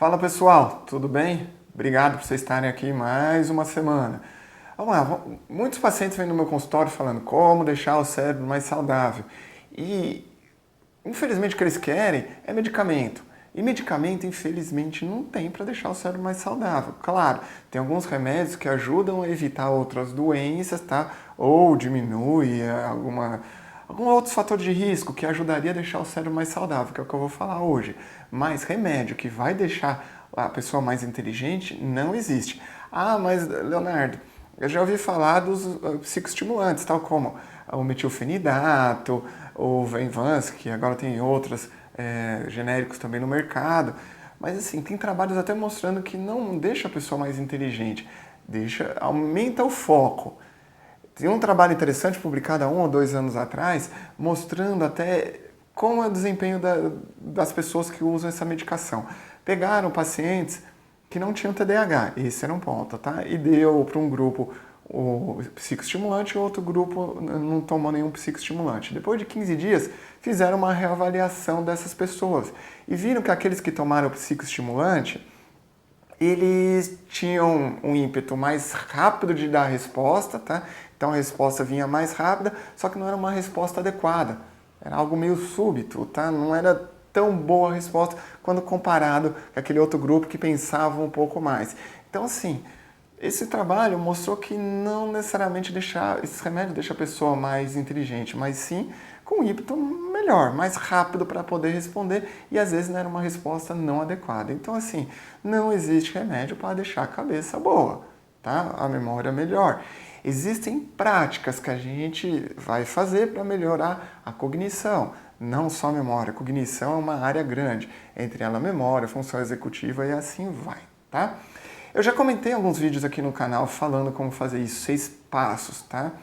Fala pessoal, tudo bem? Obrigado por vocês estarem aqui mais uma semana. Vamos lá, muitos pacientes vêm no meu consultório falando como deixar o cérebro mais saudável. E infelizmente o que eles querem é medicamento. E medicamento, infelizmente, não tem para deixar o cérebro mais saudável. Claro, tem alguns remédios que ajudam a evitar outras doenças, tá? Ou diminui algum outro fator de risco que ajudaria a deixar o cérebro mais saudável, que é o que eu vou falar hoje. Mas remédio que vai deixar a pessoa mais inteligente não existe. Ah, mas Leonardo, eu já ouvi falar dos psicoestimulantes, tal como o metilfenidato, o Venvance, que agora tem outros genéricos também no mercado. Mas assim, tem trabalhos até mostrando que não deixa a pessoa mais inteligente, aumenta o foco. Tem um trabalho interessante publicado há 1 ou 2 anos atrás, mostrando até como é o desempenho das pessoas que usam essa medicação. Pegaram pacientes que não tinham TDAH, esse era um ponto, tá? E deu para um grupo o psicoestimulante e outro grupo não tomou nenhum psicoestimulante. Depois de 15 dias, fizeram uma reavaliação dessas pessoas e viram que aqueles que tomaram o psicoestimulante, eles tinham um ímpeto mais rápido de dar a resposta, tá? Então a resposta vinha mais rápida, só que não era uma resposta adequada. Era algo meio súbito, tá? Não era tão boa a resposta quando comparado com aquele outro grupo que pensava um pouco mais. Então, assim, esse trabalho mostrou que não necessariamente esse remédio deixa a pessoa mais inteligente, mas sim com um ímpeto melhor, mais rápido para poder responder e às vezes não era uma resposta não adequada. Então, assim, não existe remédio para deixar a cabeça boa, tá? A memória melhor. Existem práticas que a gente vai fazer para melhorar a cognição, não só a memória. A cognição é uma área grande, entre ela a memória, a função executiva e assim vai, tá? Eu já comentei alguns vídeos aqui no canal falando como fazer isso, 6 passos, tá?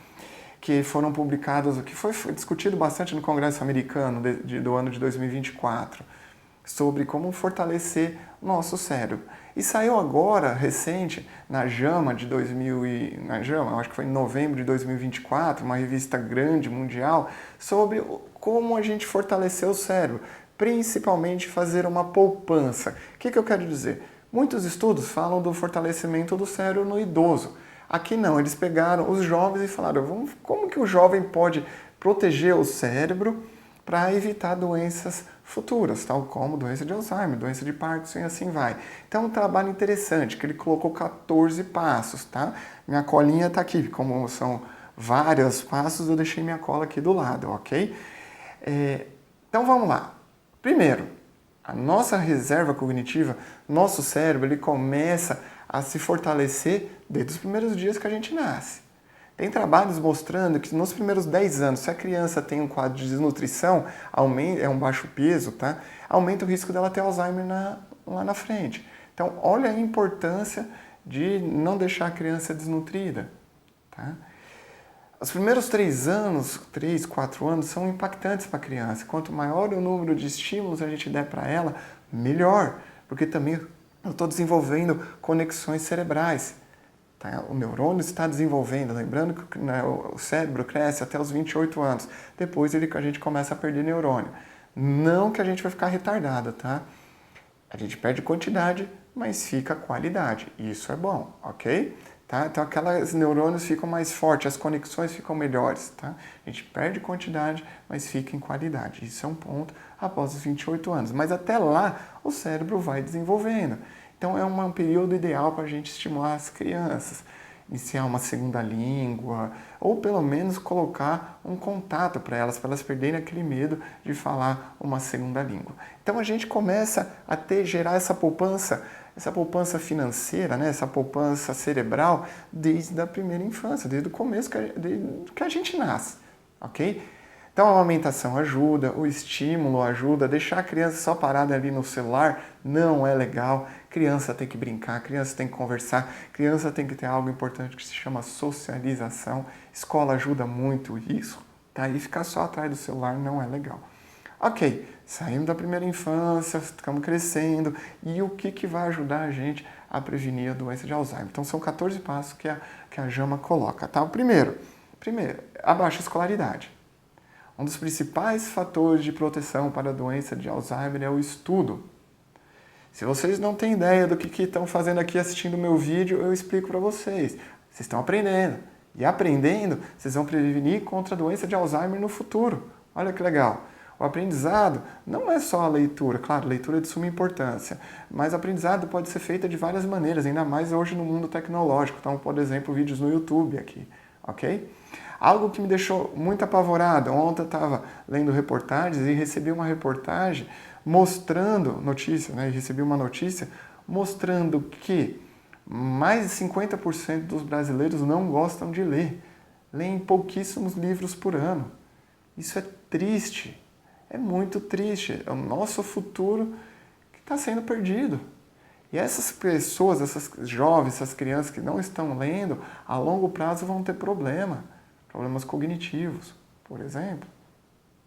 Que foram publicados, que foi discutido bastante no Congresso Americano do ano de 2024, sobre como fortalecer o nosso cérebro. E saiu agora, recente, na JAMA de eu acho que foi em novembro de 2024, uma revista grande, mundial, sobre como a gente fortalecer o cérebro, principalmente fazer uma poupança. O que eu quero dizer? Muitos estudos falam do fortalecimento do cérebro no idoso. Aqui não, eles pegaram os jovens e falaram, como que o jovem pode proteger o cérebro para evitar doenças futuras, tal como doença de Alzheimer, doença de Parkinson e assim vai. Então é um trabalho interessante, que ele colocou 14 passos, tá? Minha colinha está aqui, como são vários passos, eu deixei minha cola aqui do lado, ok? Então vamos lá. Primeiro, a nossa reserva cognitiva, nosso cérebro, ele começa a se fortalecer desde os primeiros dias que a gente nasce. Tem trabalhos mostrando que nos primeiros 10 anos, se a criança tem um quadro de desnutrição, é um baixo peso, tá? Aumenta o risco dela ter Alzheimer lá na frente. Então, olha a importância de não deixar a criança desnutrida, tá? Os primeiros 3 anos, 3, 4 anos, são impactantes para a criança. Quanto maior o número de estímulos a gente der para ela, melhor. Porque também eu estou desenvolvendo conexões cerebrais. Tá? O neurônio está desenvolvendo. Lembrando que o cérebro cresce até os 28 anos. Depois a gente começa a perder neurônio. Não que a gente vai ficar retardado, tá? A gente perde quantidade, mas fica qualidade. Isso é bom, ok? Tá? Então, aqueles neurônios ficam mais fortes, as conexões ficam melhores. Tá? A gente perde quantidade, mas fica em qualidade. Isso é um ponto após os 28 anos. Mas até lá, o cérebro vai desenvolvendo. Então, é um período ideal para a gente estimular as crianças. Iniciar uma segunda língua, ou pelo menos colocar um contato para elas perderem aquele medo de falar uma segunda língua. Então, a gente começa a gerar essa poupança financeira, né? Essa poupança cerebral desde a primeira infância, desde o começo que a gente nasce, ok? Então a amamentação ajuda, o estímulo ajuda, deixar a criança só parada ali no celular não é legal. Criança tem que brincar, criança tem que conversar, criança tem que ter algo importante que se chama socialização. Escola ajuda muito isso, tá? E ficar só atrás do celular não é legal. Ok, saímos da primeira infância, estamos crescendo, e o que vai ajudar a gente a prevenir a doença de Alzheimer? Então são 14 passos que a JAMA coloca, tá? O primeiro, a baixa escolaridade. Um dos principais fatores de proteção para a doença de Alzheimer é o estudo. Se vocês não têm ideia do que estão fazendo aqui assistindo o meu vídeo, eu explico para vocês. Vocês estão aprendendo. E aprendendo, vocês vão prevenir contra a doença de Alzheimer no futuro. Olha que legal. O aprendizado não é só a leitura, claro, leitura é de suma importância, mas o aprendizado pode ser feito de várias maneiras, ainda mais hoje no mundo tecnológico. Então, por exemplo, vídeos no YouTube aqui, ok? Algo que me deixou muito apavorado. Ontem eu estava lendo reportagens e recebi uma reportagem mostrando, notícia, né? Recebi uma notícia mostrando que mais de 50% dos brasileiros não gostam de ler. Leem pouquíssimos livros por ano. Isso é triste. É muito triste. É o nosso futuro que está sendo perdido. E essas pessoas, essas jovens, essas crianças que não estão lendo, a longo prazo vão ter problemas cognitivos, por exemplo.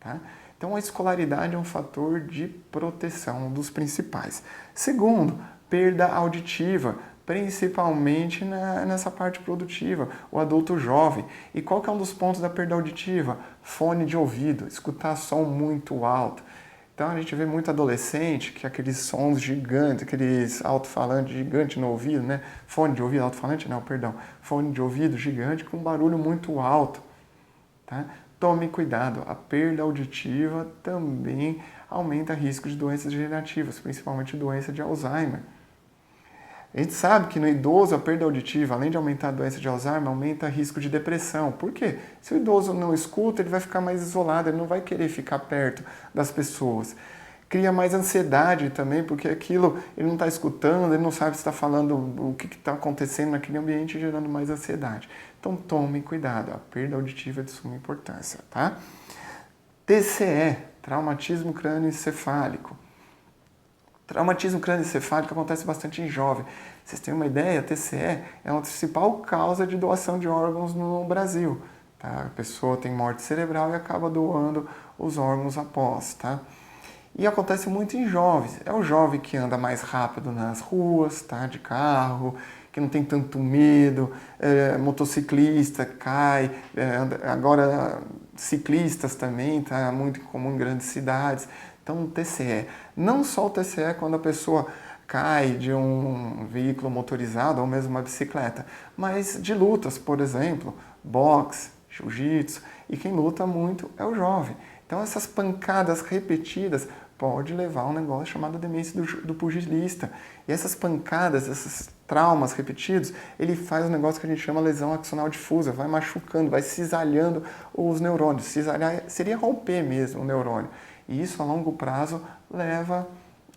Tá? Então, a escolaridade é um fator de proteção, um dos principais. Segundo, perda auditiva, principalmente nessa parte produtiva, o adulto jovem. E qual que é um dos pontos da perda auditiva? Fone de ouvido, escutar som muito alto. Então a gente vê muito adolescente que aqueles sons gigantes, aqueles alto-falantes gigantes no ouvido, né? Fone de ouvido, alto-falante não, perdão. Fone de ouvido gigante com barulho muito alto. Tá? Tome cuidado, a perda auditiva também aumenta o risco de doenças degenerativas, principalmente doença de Alzheimer. A gente sabe que no idoso a perda auditiva, além de aumentar a doença de Alzheimer, aumenta o risco de depressão. Por quê? Se o idoso não escuta, ele vai ficar mais isolado, ele não vai querer ficar perto das pessoas. Cria mais ansiedade também, porque aquilo ele não está escutando, ele não sabe se está falando o que está acontecendo naquele ambiente, gerando mais ansiedade. Então tome cuidado, a perda auditiva é de suma importância, tá? TCE, traumatismo crânioencefálico. Traumatismo crânioencefálico acontece bastante em jovem. Vocês têm uma ideia? A TCE é a principal causa de doação de órgãos no Brasil. Tá? A pessoa tem morte cerebral e acaba doando os órgãos após. Tá? E acontece muito em jovens. É o jovem que anda mais rápido nas ruas, tá? De carro, que não tem tanto medo, motociclista, cai, agora ciclistas também, tá? Muito comum em grandes cidades. Então, o TCE. Não só o TCE quando a pessoa cai de um veículo motorizado ou mesmo uma bicicleta, mas de lutas, por exemplo, boxe, jiu-jitsu, e quem luta muito é o jovem. Então, essas pancadas repetidas pode levar a um negócio chamado demência do pugilista. E essas pancadas, esses traumas repetidos, ele faz um negócio que a gente chama lesão axonal difusa, vai machucando, vai cisalhando os neurônios. Cisalhar seria romper mesmo o neurônio. E isso, a longo prazo, leva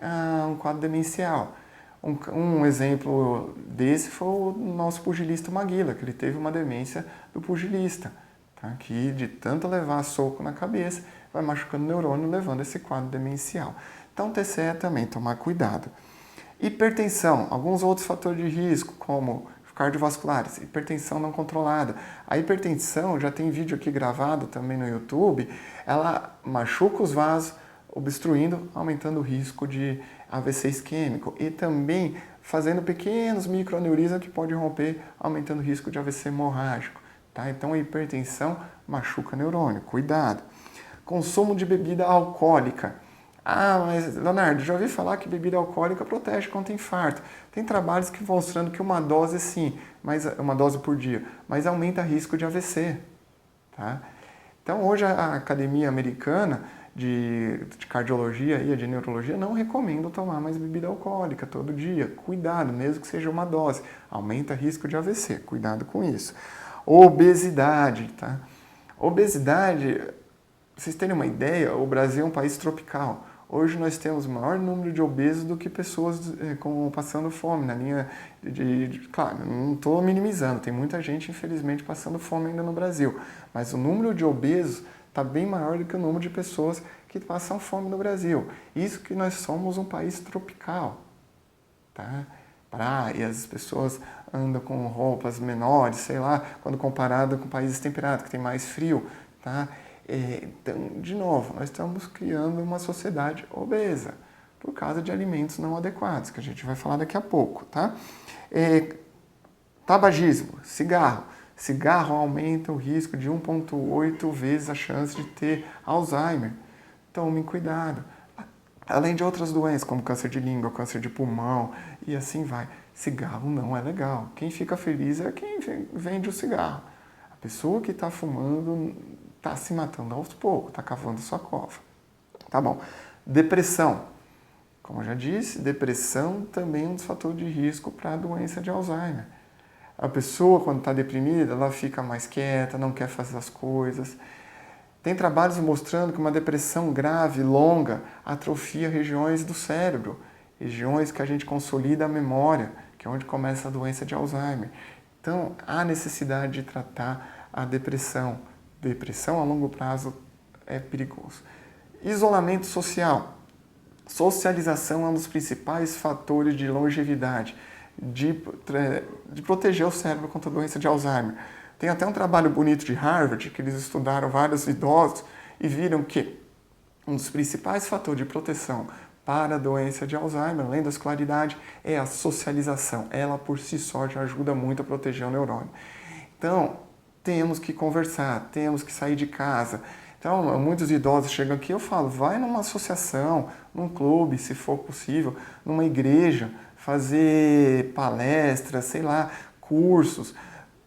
a um quadro demencial. Um exemplo desse foi o nosso pugilista Maguila, que ele teve uma demência do pugilista, tá? Que de tanto levar soco na cabeça, vai machucando o neurônio, levando esse quadro demencial. Então, TCE também, tomar cuidado. Hipertensão, alguns outros fatores de risco, como cardiovasculares, hipertensão não controlada. A hipertensão, já tem vídeo aqui gravado também no YouTube, ela machuca os vasos, obstruindo, aumentando o risco de AVC isquêmico e também fazendo pequenos microaneurismas que podem romper, aumentando o risco de AVC hemorrágico. Tá? Então, a hipertensão machuca neurônio, cuidado. Consumo de bebida alcoólica. Ah, mas Leonardo, já ouvi falar que bebida alcoólica protege contra infarto. Tem trabalhos que mostrando que uma dose sim, mas uma dose por dia, mas aumenta o risco de AVC. Tá? Então hoje a Academia Americana de Cardiologia e de Neurologia não recomenda tomar mais bebida alcoólica todo dia. Cuidado, mesmo que seja uma dose, aumenta o risco de AVC. Cuidado com isso. Obesidade, tá? Obesidade, pra vocês terem uma ideia, o Brasil é um país tropical. Hoje nós temos o maior número de obesos do que pessoas passando fome, na linha claro, não estou minimizando, tem muita gente, infelizmente, passando fome ainda no Brasil, mas o número de obesos está bem maior do que o número de pessoas que passam fome no Brasil. Isso que nós somos um país tropical, tá? Praias, as pessoas andam com roupas menores, sei lá, quando comparado com países temperados, que tem mais frio, tá? Então, de novo, nós estamos criando uma sociedade obesa por causa de alimentos não adequados, que a gente vai falar daqui a pouco, tá? Tabagismo, cigarro. Cigarro aumenta o risco de 1,8 vezes a chance de ter Alzheimer. Tomem cuidado. Além de outras doenças, como câncer de língua, câncer de pulmão e assim vai. Cigarro não é legal. Quem fica feliz é quem vende o cigarro. A pessoa que está fumando está se matando aos poucos, está cavando sua cova. Tá bom. Depressão. Como eu já disse, depressão também é um dos fatores de risco para a doença de Alzheimer. A pessoa, quando está deprimida, ela fica mais quieta, não quer fazer as coisas. Tem trabalhos mostrando que uma depressão grave, longa, atrofia regiões do cérebro, regiões que a gente consolida a memória, que é onde começa a doença de Alzheimer. Então, há necessidade de tratar a depressão. Depressão a longo prazo é perigoso. Isolamento social. Socialização é um dos principais fatores de longevidade, de proteger o cérebro contra a doença de Alzheimer. Tem até um trabalho bonito de Harvard, que eles estudaram vários idosos e viram que um dos principais fatores de proteção para a doença de Alzheimer, além da escolaridade, é a socialização. Ela por si só já ajuda muito a proteger o neurônio. Então, temos que conversar, temos que sair de casa. Então, muitos idosos chegam aqui e eu falo, vai numa associação, num clube, se for possível, numa igreja, fazer palestras, sei lá, cursos,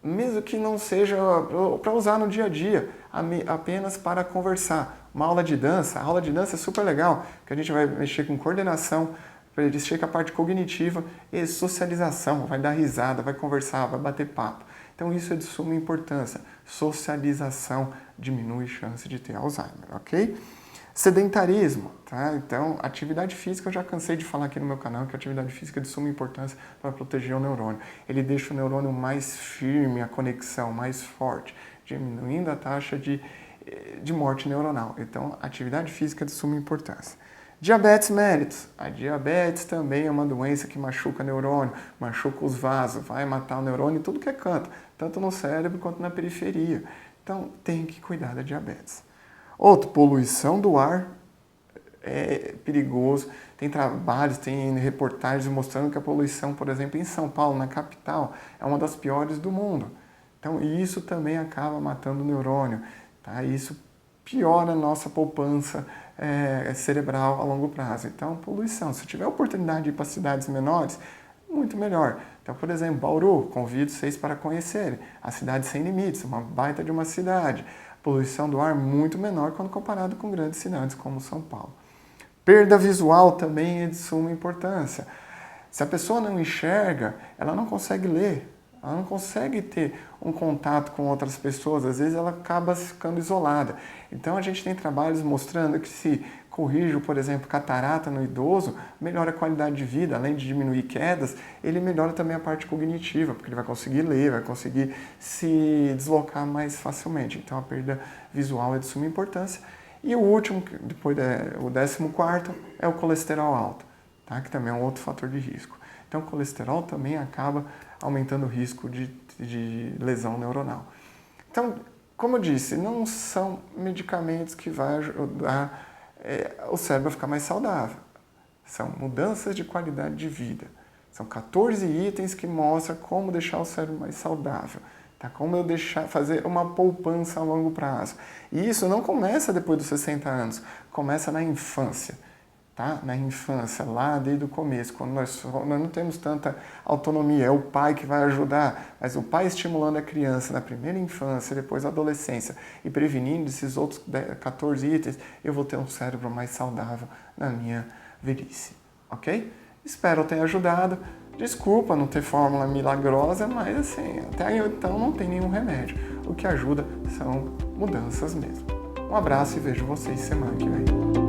mesmo que não seja para usar no dia a dia, apenas para conversar. Uma aula de dança, a aula de dança é super legal, que a gente vai mexer com coordenação, mexer com a parte cognitiva e socialização, vai dar risada, vai conversar, vai bater papo. Então isso é de suma importância. Socialização diminui a chance de ter Alzheimer, ok? Sedentarismo, tá? Então, atividade física, eu já cansei de falar aqui no meu canal que a atividade física é de suma importância para proteger o neurônio. Ele deixa o neurônio mais firme, a conexão mais forte, diminuindo a taxa de morte neuronal. Então, atividade física é de suma importância. Diabetes mellitus. A diabetes também é uma doença que machuca o neurônio, machuca os vasos, vai matar o neurônio em tudo que é canto, tanto no cérebro quanto na periferia. Então, tem que cuidar da diabetes. Outro, poluição do ar é perigoso. Tem trabalhos, tem reportagens mostrando que a poluição, por exemplo, em São Paulo, na capital, é uma das piores do mundo. Então, isso também acaba matando o neurônio. Tá? Isso piora a nossa poupança cerebral a longo prazo. Então, poluição. Se tiver oportunidade de ir para cidades menores, muito melhor. Então, por exemplo, Bauru, convido vocês para conhecerem. A cidade sem limites, uma baita de uma cidade. Poluição do ar muito menor quando comparado com grandes cidades como São Paulo. Perda visual também é de suma importância. Se a pessoa não enxerga, ela não consegue ler, ela não consegue ter um contato com outras pessoas, às vezes ela acaba ficando isolada. Então a gente tem trabalhos mostrando que se corrige, por exemplo, catarata no idoso, melhora a qualidade de vida, além de diminuir quedas, ele melhora também a parte cognitiva, porque ele vai conseguir ler, vai conseguir se deslocar mais facilmente. Então a perda visual é de suma importância. E o último, depois o 14º, é o colesterol alto, tá? Que também é um outro fator de risco. Então o colesterol também acaba aumentando o risco de lesão neuronal. Então, como eu disse, não são medicamentos que vão ajudar o cérebro a ficar mais saudável. São mudanças de qualidade de vida. São 14 itens que mostram como deixar o cérebro mais saudável. Tá? Como eu fazer uma poupança a longo prazo. E isso não começa depois dos 60 anos, começa na infância. Tá? Na infância, lá desde o começo, quando nós não temos tanta autonomia, é o pai que vai ajudar, mas o pai estimulando a criança na primeira infância, depois na adolescência e prevenindo esses outros 14 itens, eu vou ter um cérebro mais saudável na minha velhice, ok? Espero ter ajudado. Desculpa não ter fórmula milagrosa, mas assim, até então não tem nenhum remédio. O que ajuda são mudanças mesmo. Um abraço e vejo vocês semana que vem.